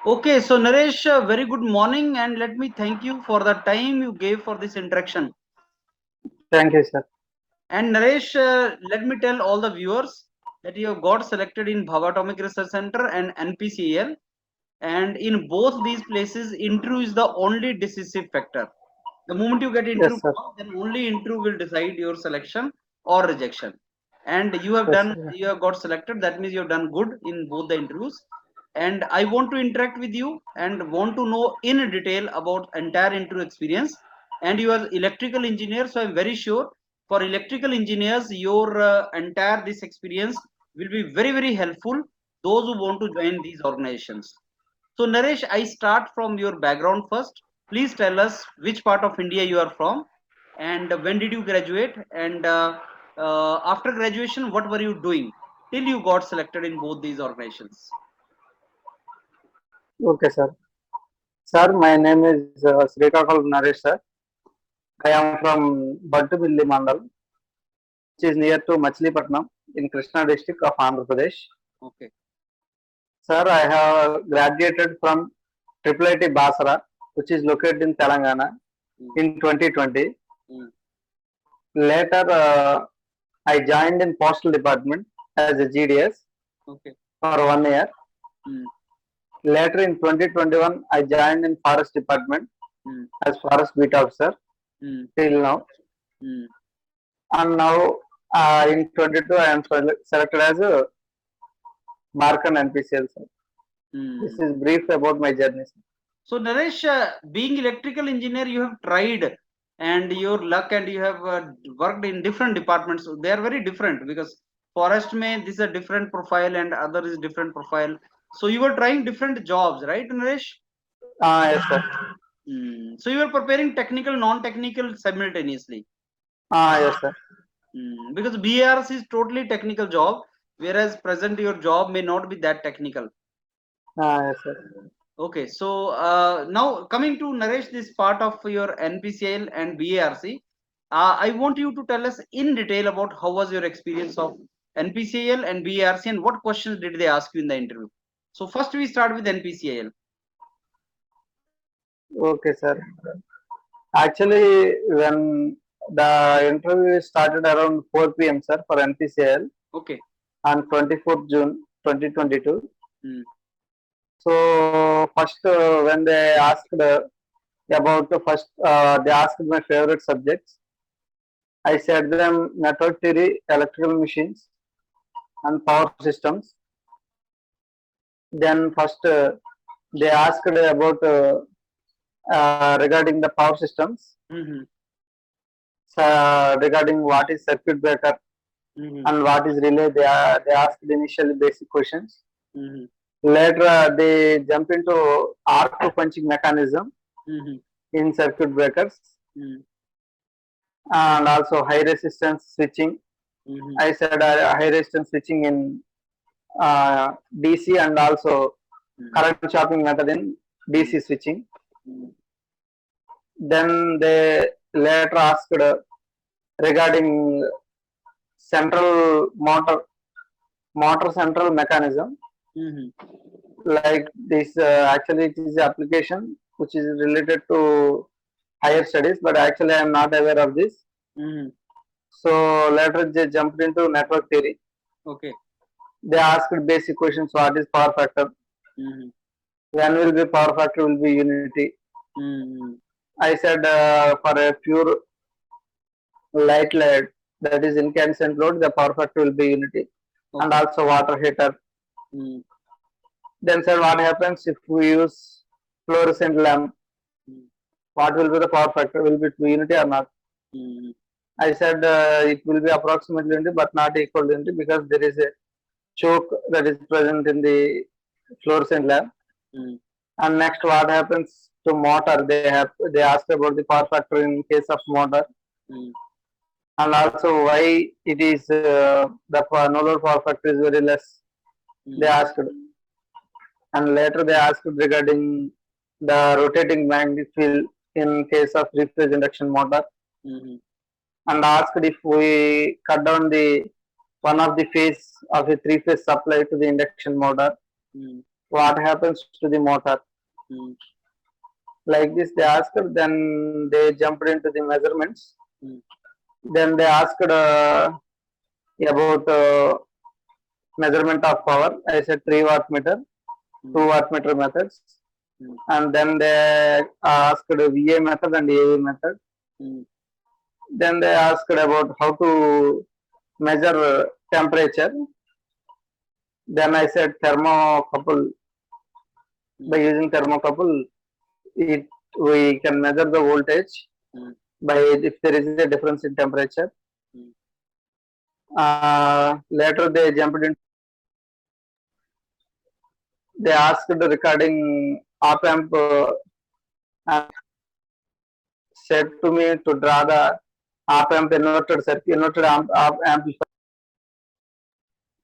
Okay, so Naresh, very good morning, and let me thank you for the time you gave for this interaction. Thank you, sir. And Naresh, let me tell all the viewers that you have got selected in Bhava Atomic Research Center and NPCIL, and in both these places, interview is the only decisive factor. The moment you get interview Yes, sir. call, then only interview will decide your selection or rejection. And you have Yes, done, sir. you have got selected. That means you have done good in both the interviews. And I want to interact with you and want to know in detail about entire interview experience. And you are electrical engineer, so I'm very sure for electrical engineers, your entire this experience will be very helpful. Those who want to join these organizations. So Naresh, I start from your background first. Please tell us which part of India you are from, and when did you graduate, and after graduation, what were you doing till you got selected in both these organizations? Okay, sir. Sir, my name is Srikakal Naresh, sir. I am from Bantubilli Mandal, which is near to Machilipatnam in Krishna district of Andhra Pradesh. Okay. Sir, I have graduated from IIIT Basra, which is located in Telangana Mm, in 2020. mm, Later, I joined in Postal Department as a GDS okay. for 1 year. Mm, Later in 2021, I joined in Forest Department mm, as Forest Beat Officer mm, till now. mm, And now in 22, I am selected as a BARC and NPCIL. Sir. This mm. is brief about my journey. Sir. So Naresh, being electrical engineer, you have tried and your luck, and you have worked in different departments. So they are very different because forest may this is a different profile and other is different profile. So you were trying different jobs, right, Naresh? Yes, sir. So you were preparing technical, non-technical simultaneously. Yes, sir. Because BARC is totally technical job, whereas present your job may not be that technical. Yes, sir. Okay, so now coming to Naresh, this part of your NPCIL and BARC, I want you to tell us in detail about how was your experience of NPCIL and BARC and what questions did they ask you in the interview. So first we start with NPCIL. Okay, sir. Actually, when the interview started around 4 p.m., sir, for NPCIL Okay. on 24th June 2022. Mm, So, first, when they asked about the first, they asked my favorite subjects. I said them network theory, electrical machines, and power systems. Then first they asked about regarding the power systems, mm-hmm, regarding what is circuit breaker mm-hmm, and what is relay. They asked initially basic questions. mm-hmm, Later they jump into arc punching mechanism mm-hmm, in circuit breakers mm-hmm, and also high resistance switching. mm-hmm, I said high resistance switching in DC and also current chopping method in DC switching. mm-hmm, Then they later asked regarding central motor central mechanism, mm-hmm, like this actually it is application which is related to higher studies, but actually I am not aware of this. mm-hmm. So later they jumped into network theory. Okay. They asked basic questions: what is power factor? Mm-hmm, When will be power factor will be unity? mm-hmm, I said for a pure light load, that is incandescent load, the power factor will be unity, and okay. also water heater. Mm-hmm, Then said what happens if we use fluorescent lamp? What will be the power factor? Will be to unity or not? mm-hmm, I said it will be approximately unity, but not equal to unity because there is a choke that is present in the fluorescent lamp. mm-hmm, And next, what happens to motor? They asked about the power factor in case of motor, mm-hmm, and also why it is the no load power factor is very less. They mm-hmm, asked, and later they asked regarding the rotating magnetic field in case of three-phase induction motor, mm-hmm, and asked if we cut down the one of the phase of a three-phase supply to the induction motor, mm-hmm. what happens to the motor. Mm. Like this they asked, then they jumped into the measurements. Mm. Then they asked about measurement of power. I said 3 watt meter, 2 watt meter methods. Mm. And then they asked VA method and AE method. Mm. Then they asked about how to measure temperature. Then I said thermocouple. By using thermocouple, we can measure the voltage by if there is a difference in temperature. Later they jumped in. They asked regarding op amp and said to me to draw the op amp inverted circuit, inverted op amplifier,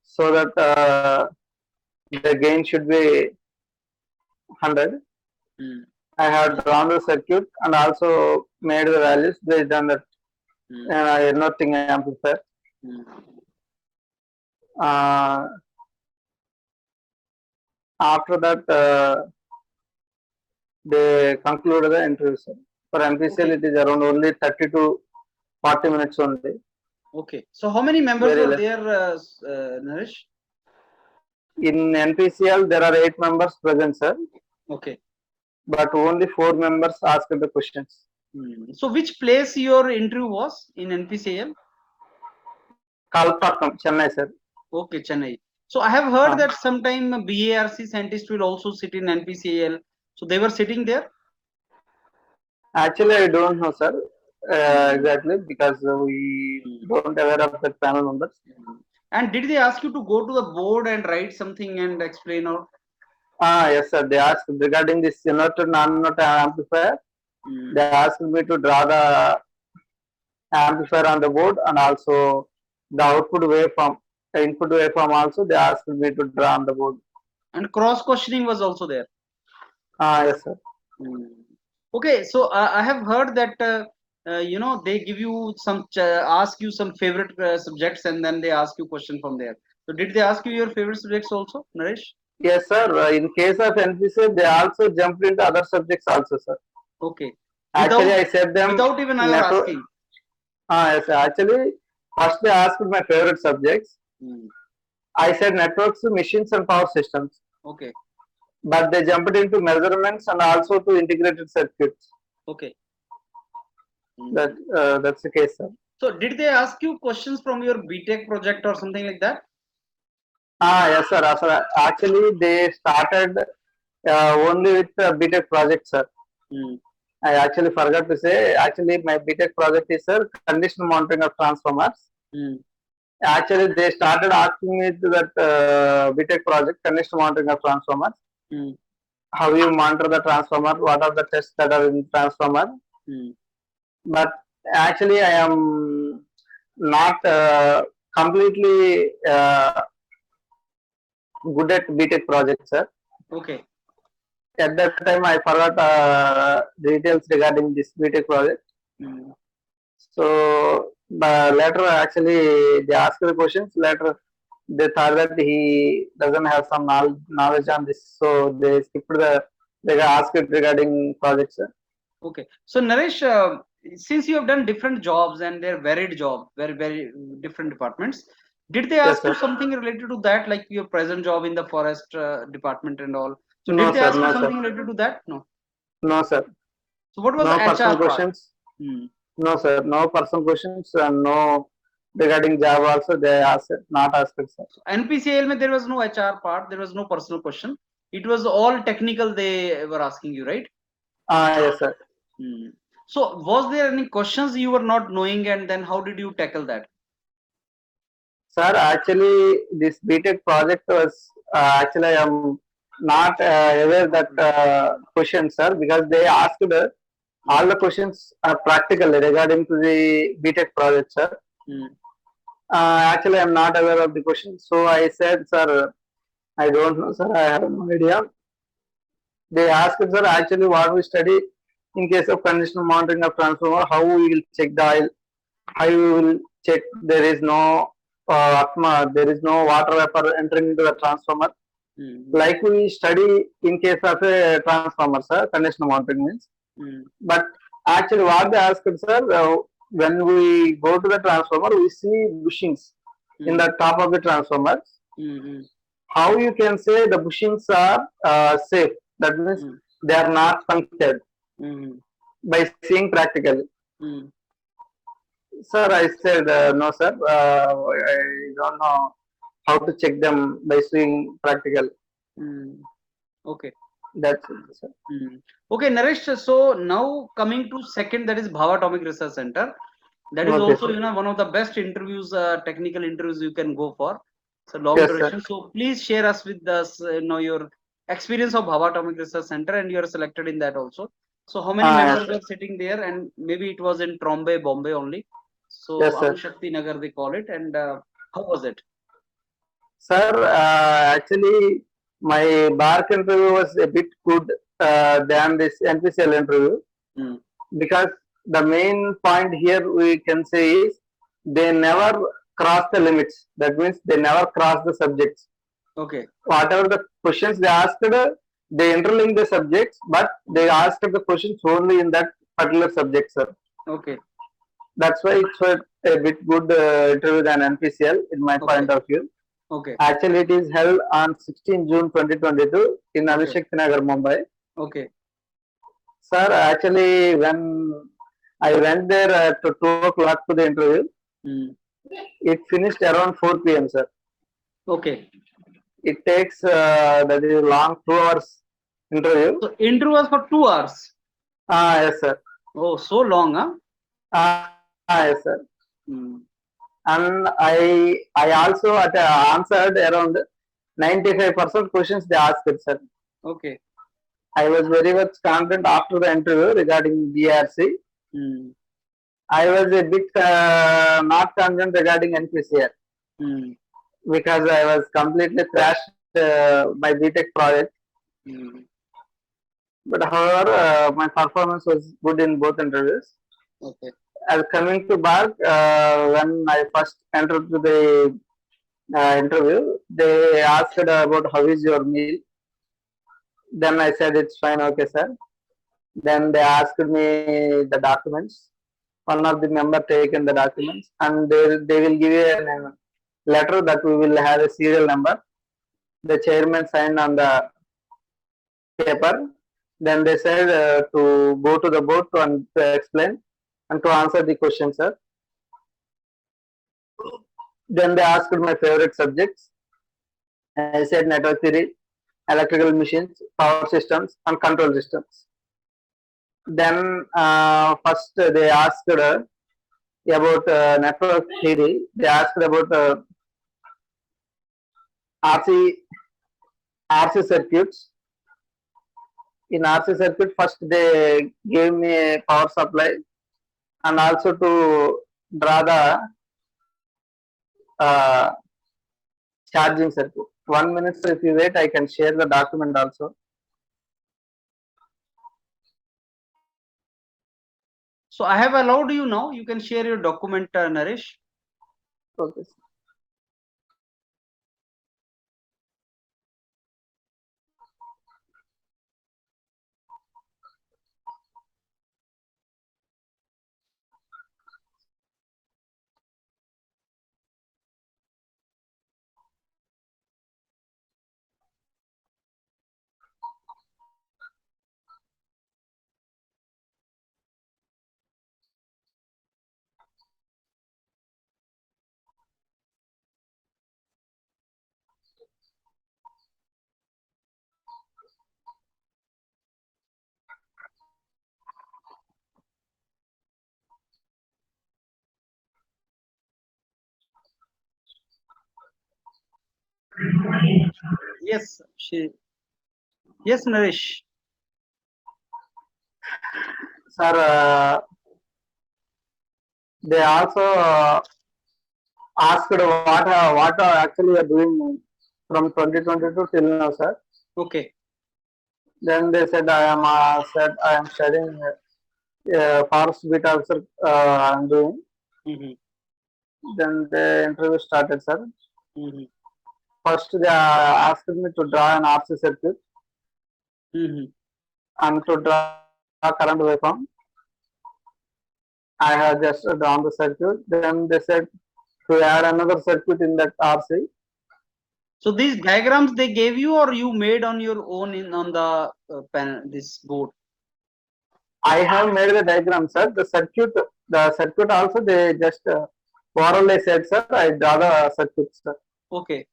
so that the gain should be 100. I have drawn the circuit and also made the values based on that inverting amplifier. After that, they concluded the interview. Sir. For NPCIL, it is around only 30 to 40 minutes only. Okay. So how many members were there, Naresh? In NPCIL, there are 8 members present, sir. Okay. But only 4 members asked the questions. So which place your interview was in NPCIL? Kalpakkam, Chennai, sir. Okay, Chennai. So I have heard that sometime BARC scientists will also sit in NPCIL. So they were sitting there? Actually, I don't know, sir, exactly, because we don't aware of the panel members. And did they ask you to go to the board and write something and explain or? Yes, sir. They asked regarding this inverted non-inverted amplifier. They asked me to draw the amplifier on the board and also the output waveform, the input waveform also they asked me to draw on the board. And cross questioning was also there. Yes, sir. Okay, so I have heard that you know, they give you some ask you some favorite subjects and then they ask you question from there. So did they ask you your favorite subjects also, Naresh? Yes, sir. In case of NPCIL, they also jumped into other subjects also, sir. Okay. Actually, I said them without even I was asking. Yes, sir. Actually, first they asked my favorite subjects. I said networks, machines, and power systems. Okay. But they jumped into measurements and also to integrated circuits. Okay. That's the case, sir. So did they ask you questions from your BTech project or something like that? Yes, sir. Actually, they started only with the BTech project, sir. I actually forgot to say. Actually, my BTech project is, sir, condition monitoring of transformers. Actually, they started asking me to that BTech project, condition monitoring of transformers. How you monitor the transformer? What are the tests that are in transformer? But actually, I am not completely good at BTech project, sir. Okay. At that time, I forgot details regarding this BTech project. So later, actually, they asked the questions. Later, they thought that he doesn't have some knowledge on this, so they skipped the. They asked it regarding projects, sir. Okay. So Naresh, since you have done different jobs and they're varied job, very different departments, did they ask you something related to that, like your present job in the forest department and all? So No, did they sir, ask you no, something sir. related to that? No. No, sir. So what was no the personal HR part? questions? No, sir. No personal questions and no regarding job also they asked not asked, sir. So NPCIL there was no HR part. There was no personal question. It was all technical. They were asking you, right? Yes, sir. So was there any questions you were not knowing, and then how did you tackle that? Sir, actually, this BTech project was actually I am not aware that question, sir, because they asked all the questions are practical regarding to the BTech project, sir. Actually, I am not aware of the question, so I said, sir, I don't know, sir. I have no idea. They asked, sir, actually, what we study in case of conditional monitoring of transformer, how we will check the oil, how we will check there is no there is no water vapor entering into the transformer. Like we study in case of a transformer, sir, conditional mounting means. But actually, what they asked, sir, when we go to the transformer, we see bushings in the top of the transformer. How you can say the bushings are safe? That means they are not punctured by seeing practically. Sir, I said no, sir. I don't know how to check them by seeing practical. Okay. That's it, sir. Okay, Naresh. So now coming to second, that is Bhava Atomic Research Center. That is Okay, also sir. one of the best interviews, technical interviews you can go for. It's a long Yes, duration. sir. So please share us with us, your experience of Bhava Atomic Research Center, and you are selected in that also. So how many Yes, members sir. are sitting there? And maybe it was in Trombay, Bombay only. So Yes, sir. Anushakti Nagar they call it. And how was it? Sir, actually, my BARC interview was a bit good than this NPCIL interview because the main point here we can say is they never cross the limits. That means they never cross the subjects. Okay. Whatever the questions they asked, they interlink the subjects, but they asked the questions only in that particular subject, sir. Okay. That's why it's a bit good interview than NPCL in my point of view. Okay. Actually, it is held on 16 June 2022 in Anushakti Nagar, Mumbai. Okay. Sir, actually, when I went there at 2 o'clock to the interview, it finished around 4 p.m., sir. Okay. It takes that is long 2 hours interview. So interview was for 2 hours. Yes, sir. Oh, so long, huh? Yes, sir. And I also answered around 95% questions they asked, sir. Okay. I was very much confident after the interview regarding BRC. I was a bit not confident regarding NPCR because I was completely crashed my BTech project. But however, my performance was good in both interviews. Okay. As coming to BARC, when I first entered to the interview, they asked about how is your meal. Then I said it's fine, okay, sir. Then they asked me the documents. One of the member taken the documents, and they will give you a letter that we will have a serial number. The chairman signed on the paper. Then they said to go to the board to explain and to answer the question, sir. Then they asked my favorite subjects. I said network theory, electrical machines, power systems, and control systems. Then first they asked about network theory. They asked about RC circuits. In RC circuit, first they gave me a power supply and also to draw the uh, charging circuit. 1 minute, so if you wait, I can share the document also. So I have allowed you now. You can share your document, Naresh. Okay. Yes, yes, Naresh. Sir, they also asked what actually you are doing from 2022 till now, sir. Okay. Then they said I am studying forest bit officer. I am doing. Then the interview started, sir. first they asked me to draw an RC circuit and to draw current waveform. I have just drawn the circuit. Then they said to add another circuit in that RC. So these diagrams they gave you, or you made on your own on the this board? I have made the diagram, sir. The circuit also they just orally said, sir. I draw the circuit, sir. Okay.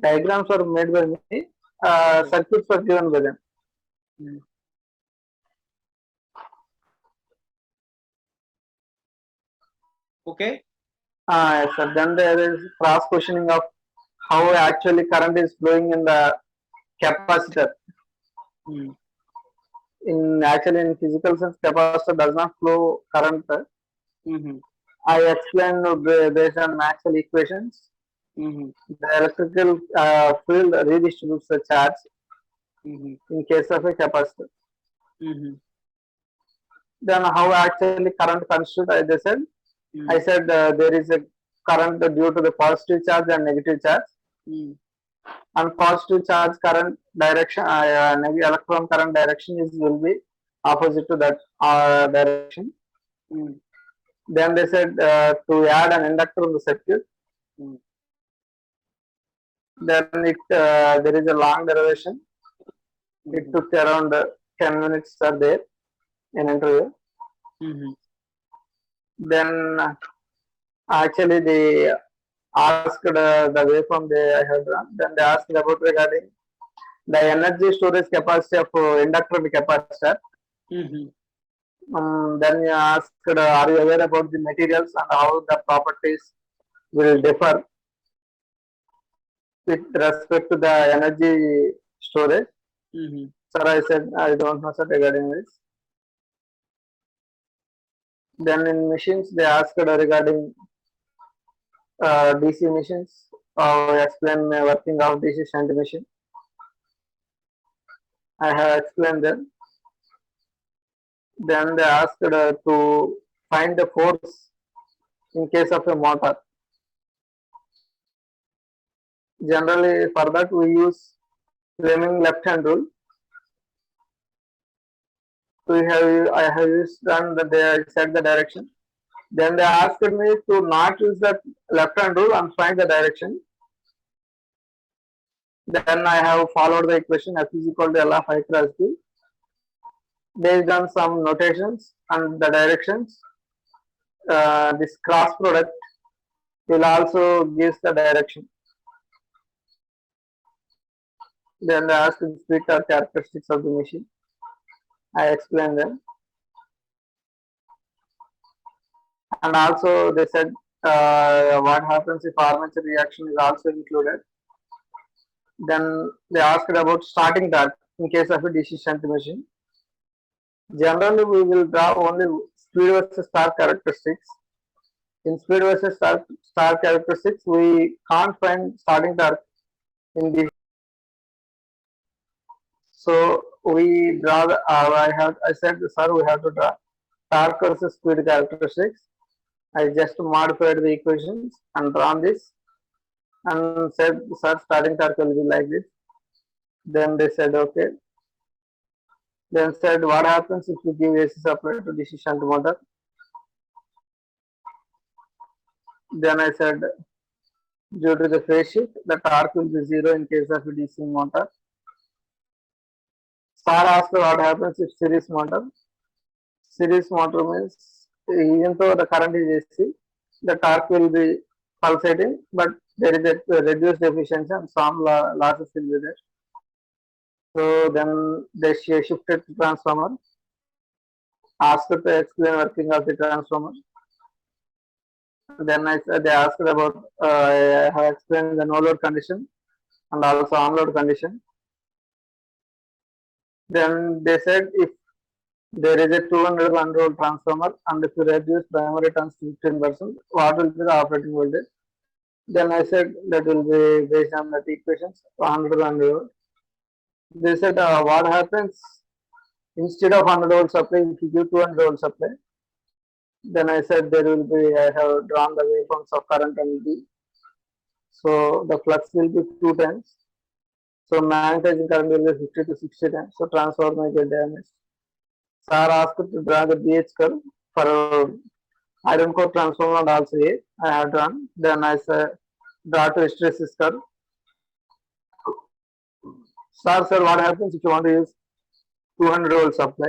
Diagrams were made by me. Circuits were given by them. Okay. Yes, sir. Then there is cross questioning of how actually current is flowing in the capacitor. In physical sense, capacitor does not flow current. I explained based on Maxwell equations. The electrical field redistributes the charge in case of a capacitor. Then how actually current constituted, I said there is a current due to the positive charge and negative charge. And positive charge current direction, electron current direction will be opposite to that direction. Then they said to add an inductor in the circuit. Then there is a long derivation. It took around 10 minutes there in interview. Then actually they asked the waveform I have drawn. Then they asked about regarding the energy storage capacity of inductor and capacitor. Then you asked, are you aware about the materials and how the properties will differ with respect to the energy storage? Sir, I said I don't know, sir, regarding this. Then in machines, they asked regarding DC machines. I explain the working of DC shunt machine. I have explained them. Then they asked to find the force in case of a motor. Generally, for that we use Fleming left-hand rule. I have used and they set the direction. Then they asked me to not use that left-hand rule and find the direction. Then I have followed the equation F is equal to L of I cross B. Based on some notations and the directions, this cross product will also give the direction. Then they asked the speed or characteristics of the machine. I explained them. And also they said what happens if armature reaction is also included. Then they asked about starting torque in case of a DC shunt machine. Generally, we will draw only speed versus torque characteristics. In speed versus torque characteristics, we can't find starting torque in DC. So we draw the, I said, sir, we have to draw torque versus speed characteristics. I just modified the equations and drawn this and said, sir, starting torque will be like this. Then they said, okay. Then said, what happens if you give AC supply to DC shunt motor? Then I said, due to the phase shift, the torque will be 0 in case of a DC motor. Sir asked what happens if series motor. Series motor means even though the current is AC, the torque will be pulsating, but there is a reduced efficiency and some losses will be there. So then they shifted to transformer. Asked to explain working of the transformer. Then they asked about I have explained the no load condition and also on load condition. Then they said if there is a 200 100 transformer and if you reduce primary turns to 15%, what will be the operating voltage? Then I said that will be based on the equations 100 100. They said what happens instead of 100 volt supply if you give 200 volt supply. Then I said there will be, I have drawn the waveforms of current and B. So the flux will be 2 times. So magnetizing current will be 50 to 60 times. So transformer may get damaged. Sir asked to draw the BH curve for iron core transformer and also A. I have drawn. Then I said draw to hysteresis curve. Sir, what happens if you want to use 200 volt supply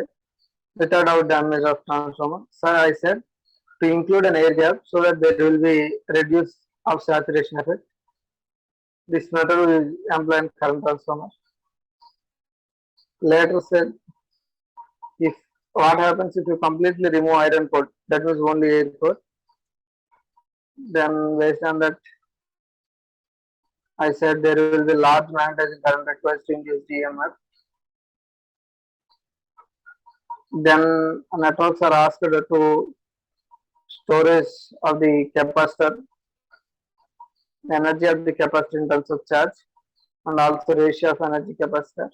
without out damage of transformer? Sir, I said to include an air gap so that there will be reduce of saturation effect. This method will employ in current transformer. Later said if what happens if you completely remove iron core, that means only air core. Then based on that, I said there will be large magnetizing current required to induce DMF. Then networks are asked to storage of the capacitor, energy of the capacitor in terms of charge, and also ratio of energy capacitor.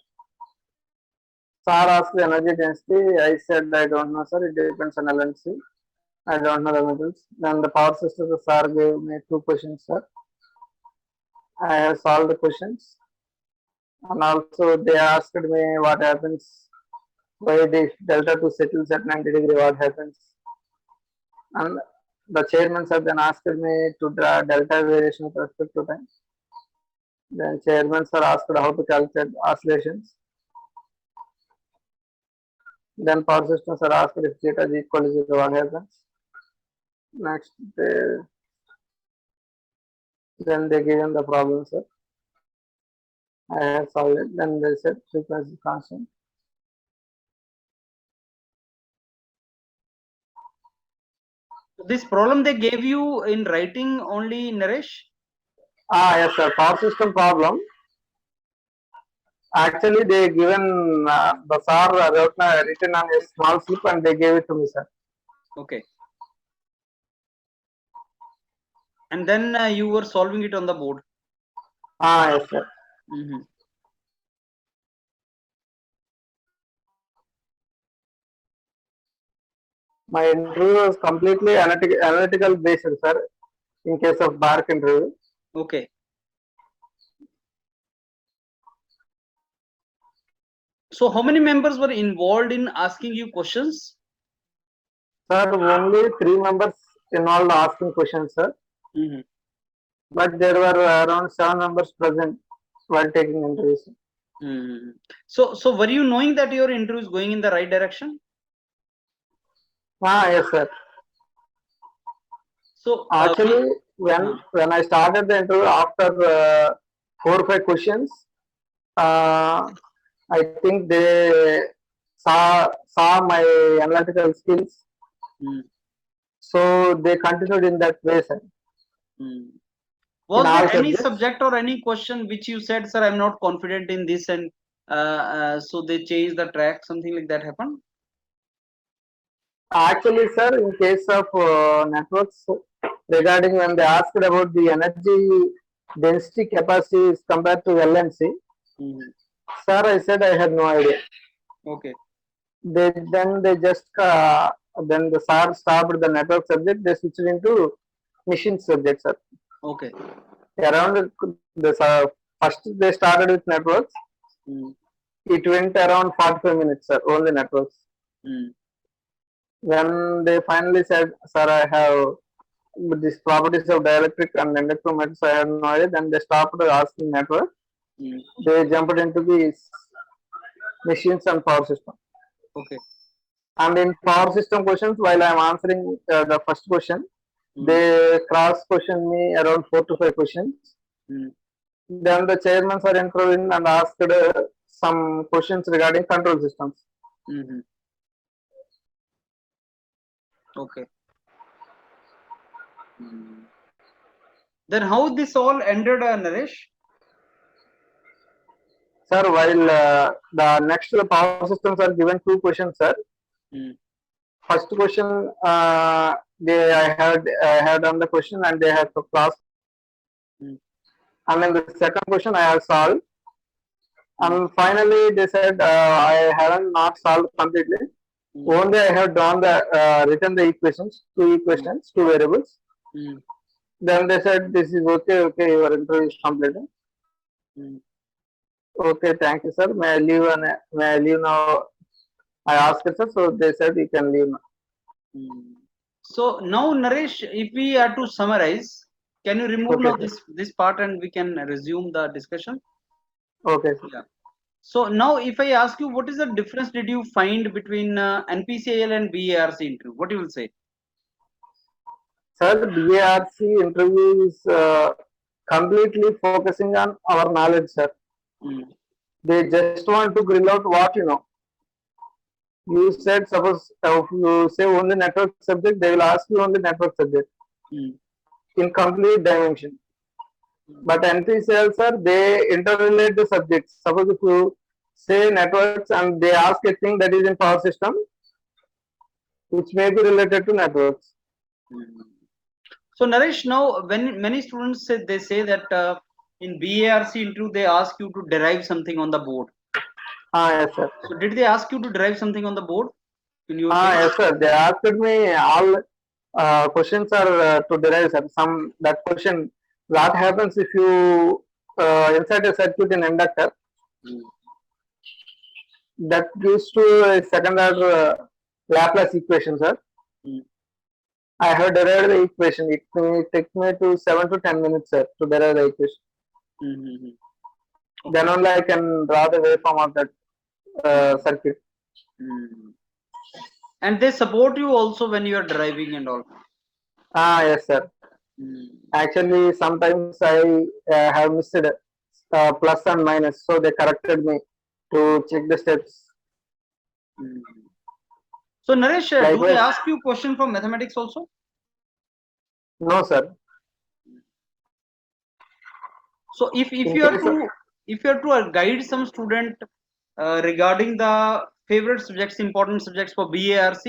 Sir asked the energy density. I said I don't know, sir. It depends on LNC. I don't know the metals. Then the power system, the sir gave me 2 questions, sir. I have solved the questions. And also they asked me what happens why if delta 2 settles at 90 degree, what happens? And the chairman sir then asked me to draw delta variation with respect to time. Then chairman sir asked how to calculate oscillations. Then power system sir asked if theta is equal to 0, what happens? Next, then they given the problem, sir. I have solved it. Then they said frequency constant. This problem they gave you in writing only, Naresh? Yes, sir. Power system problem. Actually, they given the sir written on a small slip and they gave it to me, sir. Okay. And then you were solving it on the board. Yes, sir. My interview was completely analytical based, sir. In case of BARC interview. Okay. So how many members were involved in asking you questions? Sir, only 3 members involved asking questions, sir. But there were around 7 members present while taking interviews. So were you knowing that your interview is going in the right direction? Yes, sir. So actually, when I started the interview after 4 or 5 questions, I think they saw my analytical skills. So they continued in that way, sir. Was there any subject or any question which you said, sir, I'm not confident in this, and so they changed the track, something like that happened? Actually, sir, in case of networks, regarding when they asked about the energy density capacity compared to LNC, sir, I said I had no idea. Okay. Then they just then the sir stopped the network subject. They switched into machine subject, sir. Okay. Around the first they started with networks. It went around 45 minutes, sir. Only networks. When they finally said, sir, I have these properties of dielectric and electromagnets, I have no idea. Then they stopped asking network. They jumped into the machines and power system. Okay. And in power system questions, while I am answering the first question, they cross questioned me around 4 to 5 questions. Then the chairman sir intervened and asked some questions regarding control systems. Okay. Then how this all ended, Naresh? Sir, while the next power systems are given 2 questions, sir. First question, I had done the question and they had to class. And then the second question I have solved. And finally they said I haven't not solved completely. Only I have drawn the written the equations, 2 equations, 2 variables. Then they said, this is okay, okay, your interview is completed. Mm. Okay, thank you, sir. May I leave now? I asked sir, so they said you can leave now. Mm. So now, Naresh, if we are to summarize, can you remove Okay, now sir. this part and we can resume the discussion? Okay, sir. Yeah. So now, if I ask you, what is the difference did you find between NPCIL and BARC interview? What you will say? Sir, BARC interview is completely focusing on our knowledge, sir. Mm. They just want to grill out what you know. You said, suppose if you say only network subject, they will ask you only network subject Mm. in complete dimension. Mm. But NPCIL, sir, they interrelate the subjects. Suppose if you say networks and they ask a thing that is in power system, which may be related to networks. Mm. So Naresh, now when many students say they say that in BARC interview they ask you to derive something on the board. Yes, sir. So did they ask you to derive something on the board in your case? Yes, sir. They asked me all questions are to derive, sir. Some that question, what happens if you insert a circuit in inductor Mm. that gives to a second order Laplace equation, sir. Mm. I have derived the equation. It may take me to 7 to 10 minutes, sir, to derive the equation. Mm-hmm. Then Okay. only I can draw the waveform of that circuit. Mm. And they support you also when you are driving and all. Yes, sir. Mm. Actually, sometimes I have missed plus and minus, so they corrected me to check the steps. Mm. So Naresh, do they Likewise, ask you question from mathematics also? no, sir. So if In you are case of, to guide some student regarding the favorite subjects, important subjects for BARC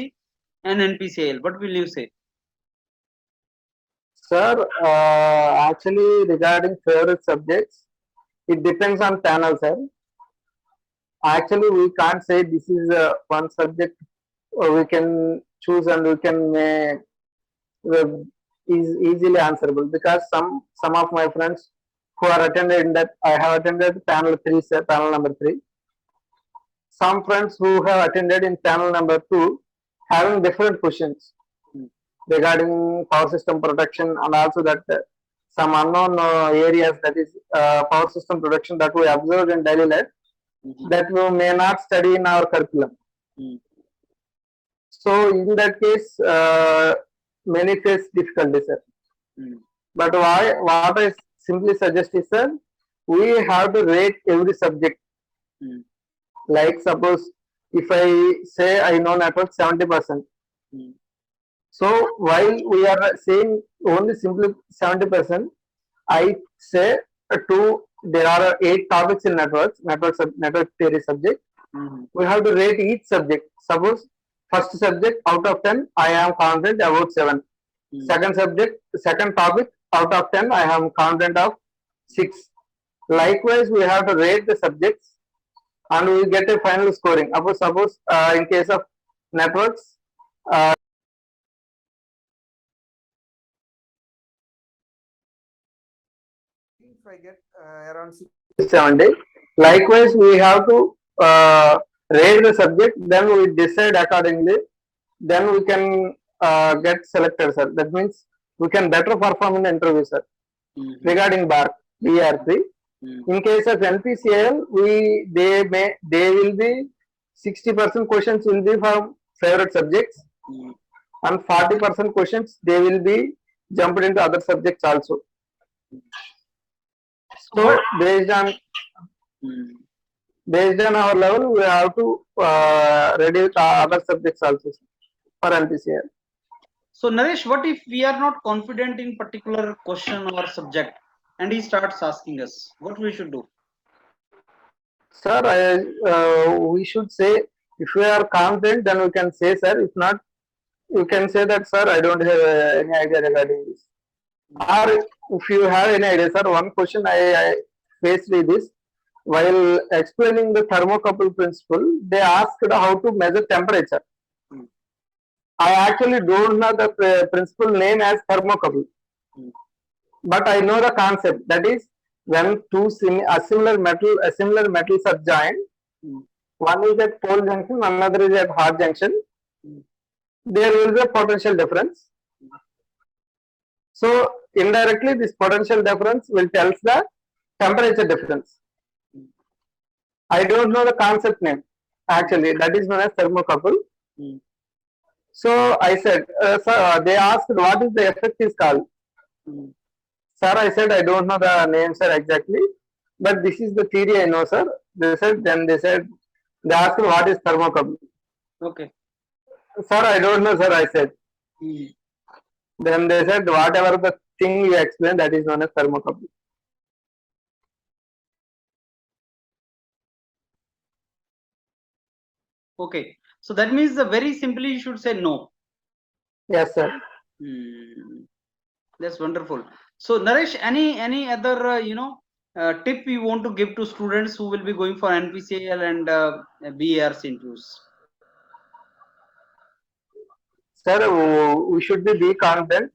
and NPCIL, what will you say? sir, actually regarding favorite subjects, it depends on panel, sir. Actually, we can't say this is one subject we can choose and we can is easily answerable because some of my friends who are attended in that I have attended panel three, sir, panel number three. Some friends who have attended in panel number two having different questions Mm. regarding power system protection and also that some unknown areas that is power system protection that we observe in daily life Mhm. that we may not study in our curriculum. Mm. So in that case, many face difficulties, sir. Mm. But what I simply suggest is, sir, we have to rate every subject. Mm. Like suppose if I say I know network 70%. Mm. So while we are saying only simply 70%, I say there are 8 topics in network theory subject. Mhm. We have to rate each subject. Suppose first subject out of 10, I am confident about 7. Mm. Second topic out of 10, I am confident of 6. Likewise, we have to rate the subjects and we get a final scoring. Suppose in case of networks, uh, if I get around 60 to 70, likewise we have to rate the subject, then we decide accordingly, then we can get selected, sir. That means we can better perform in the interview, sir. Mhm. Regarding BARC, BRC, Mm. in case of NPCIL, they will be 60% questions will be from favorite subjects Mm. and 40% questions they will be jumped into other subjects also. So what? So Mm. based on our level, we have to reduce other subjects also for NPCIL. So Naresh, what if we are not confident in particular question or subject, and he starts asking us, what we should do? Sir, we should say if we are confident, then we can say, sir. If not, you can say that, sir, I don't have any idea regarding this. Or if you have any idea, sir, one question I faced with this while explaining the thermocouple principle, they asked how to measure temperature. Mm. I actually don't know the principle name as thermocouple. Mm. but I know the concept. That is, when two similar metals are joined, one is at pole junction, another is at hard junction. There will be a potential difference. So indirectly, this potential difference will tell the temperature difference. I don't know the concept name. Actually, that is known as thermocouple. So I said, sir, they asked what is the effect is called. Sir, I said, I don't know the name, sir, exactly. But this is the theory I know, sir. They said, they asked what is thermocouple. Okay. Sir, I don't know, sir, I said. Then they said, whatever the thing you explained, that is known as thermocouple. Okay. So that means very simply you should say no. Yes, sir. That's wonderful. So Naresh, any other tip you want to give to students who will be going for NPCIL and BARC interviews? Sir, we should be confident,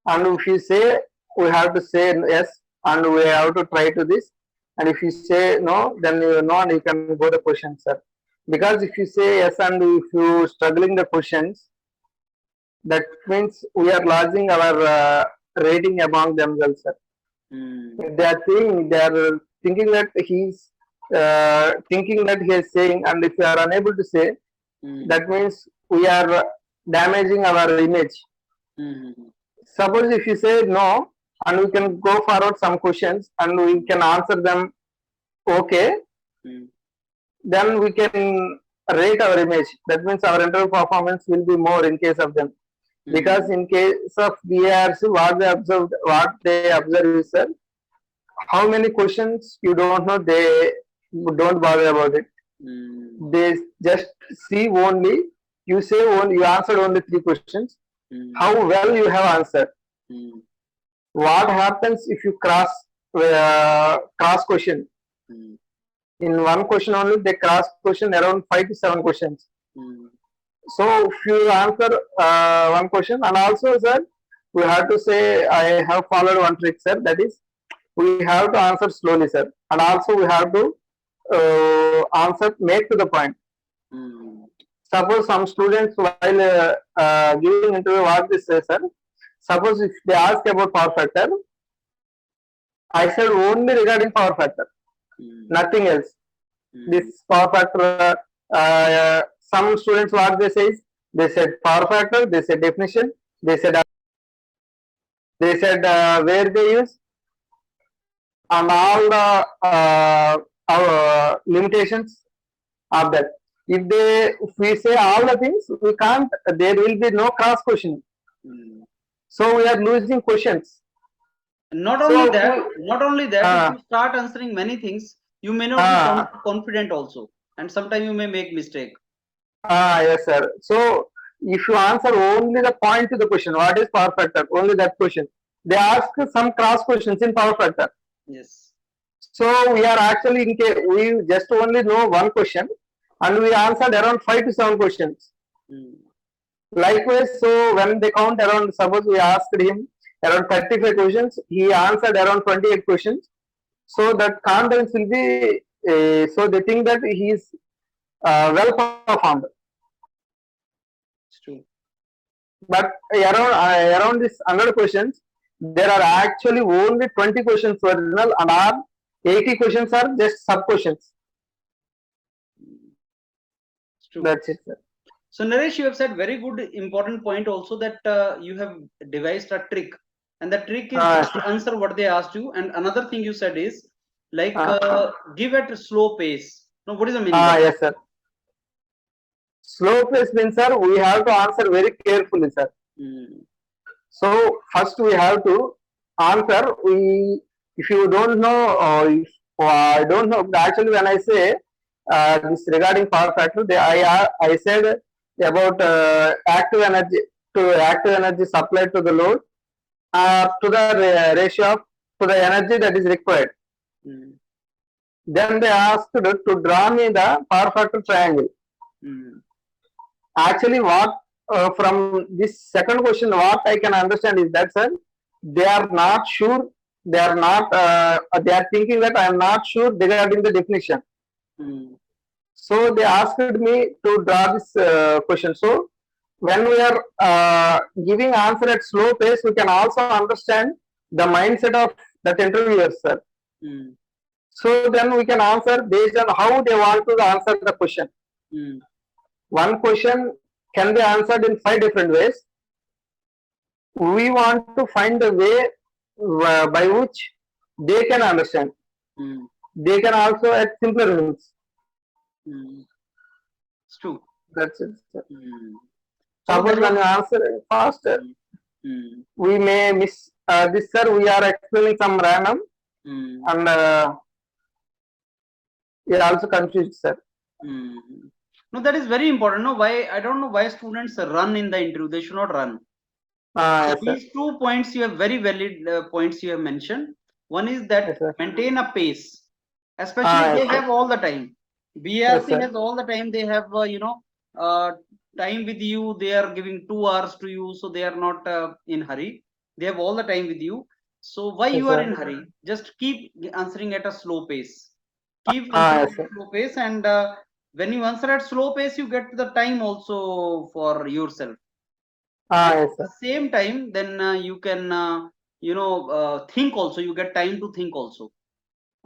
and if you say, we have to say yes, and we have to try to this. And if you say no, then you know, and you can go the questions, sir. Because if you say yes and if you struggling the questions, that means we are losing our rating among themselves, sir. They are thinking that he's thinking that he is saying, and if you are unable to say, that means we are damaging our image. Suppose if you say no, and we can go forward some questions and we can answer them okay, then we can rate our image. That means our interview performance will be more in case of them. Because in case of BARC, what they observe is, sir, how many questions you don't know, they don't bother about it. They just see only, you answered only 3 questions, how well you have answered. What happens if you cross question? In one question only, they cross question around 5 to 7 questions. So if you answer one question, and also, sir, we have to say, I have followed one trick, sir, that is, we have to answer slowly, sir, and also we have to answer, make to the point. Suppose some students, while giving interview, what they say, sir, suppose if they ask about power factor, I said only regarding power factor, nothing else. This power factor, some students, what they say is, they said power factor, they said definition, they said where they use, and all the limitations of that. If we say all the things, we can't, there will be no cross question. So we are losing questions. Not only that, if you start answering many things, you may not be confident also, and sometimes you may make mistake. Yes, sir. So if you answer only the point to the question, what is power factor? Only that question. They ask some cross questions in power factor. Yes. So we are actually we just only know one question, and we answered around 5 to 7 questions. Likewise, so when they count around, suppose we asked him around 35 questions, he answered around 28 questions. So that confidence will be, so they think that he is well performed. It's true. But around this 100 questions, there are actually only 20 questions original, and our 80 questions are just sub questions. That's it, sir. So Naresh, you have said very good important point also, that you have devised a trick, and the trick is just answer what they asked you. And another thing you said is like give at a slow pace. Now, what is the meaning? Yes, sir. Slow pace means, sir, we have to answer very carefully, sir. So first we have to answer. If you don't know, I don't know. Actually, when I say this regarding power factor, I said about active energy supplied to the load to the ratio to the energy that is required. Then they asked to draw me the power factor triangle. Actually, what from this second question, what I can understand is that, sir, they are not sure. They are not. They are thinking that I am not sure regarding the definition. Hmm. So they asked me to draw this question. So when we are giving answer at slow pace, we can also understand the mindset of that interviewer, sir. Hmm. So then we can answer based on how they want to answer the question. Hmm. One question can be answered in 5 different ways. We want to find a way by which they can understand. Hmm. They can also add simpler means. Hmm. It's true. That's it, sir. Hmm. So Suppose that when was. you answer faster, Hmm. Hmm. we may miss this, sir. We are explaining some random Hmm. and we are also confused, sir. Hmm. No, that is very important. No, why I don't know why students run in the interview. They should not run. So Yes, sir. these 2 points you have very valid points you have mentioned. One is Yes, that sir. maintain a pace, especially Yes, they sir. have all the time. Yes, BRC sir. has all the time. They have uh, time with you. They are giving 2 hours to you, so they are not in hurry. They have all the time with you. So why Yes, you are sir. in hurry? Just keep answering at a slow pace. Keep answering Yes, at sir. a slow pace, and when you answer at slow pace, you get the time also for yourself. And Yes, at sir. the same time then you can think also, you get time to think also,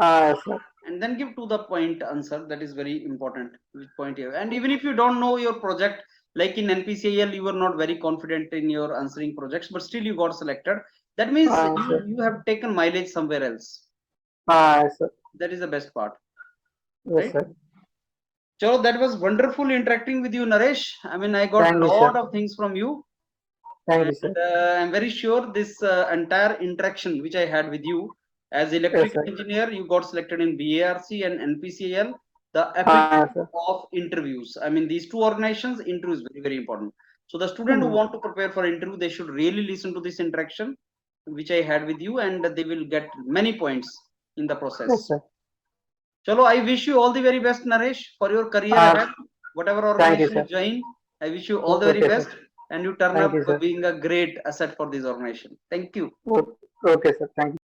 Yes, sir. and then give to the point answer. That is very important, which point here. And even if you don't know your project, like in NPCIL you were not very confident in your answering projects, but still you got selected, that means Yes, you sir. you have taken mileage somewhere else. Yes, sir. That is the best part, Yes, right? sir. So that was wonderful interacting with you, Naresh. I mean, I got Thank you, lot sir. of things from you. Thank And you, sir. I'm very sure this entire interaction which I had with you as Yes, electrical sir. engineer, you got selected in BARC and NPCIL, the Yes, efficiency sir. of interviews. I mean, these two organizations, interview is very, very important. So the student who Mm. want to prepare for interview, they should really listen to this interaction which I had with you, and they will get many points in the Yes, process. sir. Chalo, I wish you all the very best, Naresh, for your career Uh, ahead. Whatever Thank you, organization you sir. join, I wish you all the very Okay, sir. best, and you turn Thank up you, sir. being a great asset for this organization. Thank you. Okay, sir. Thank you.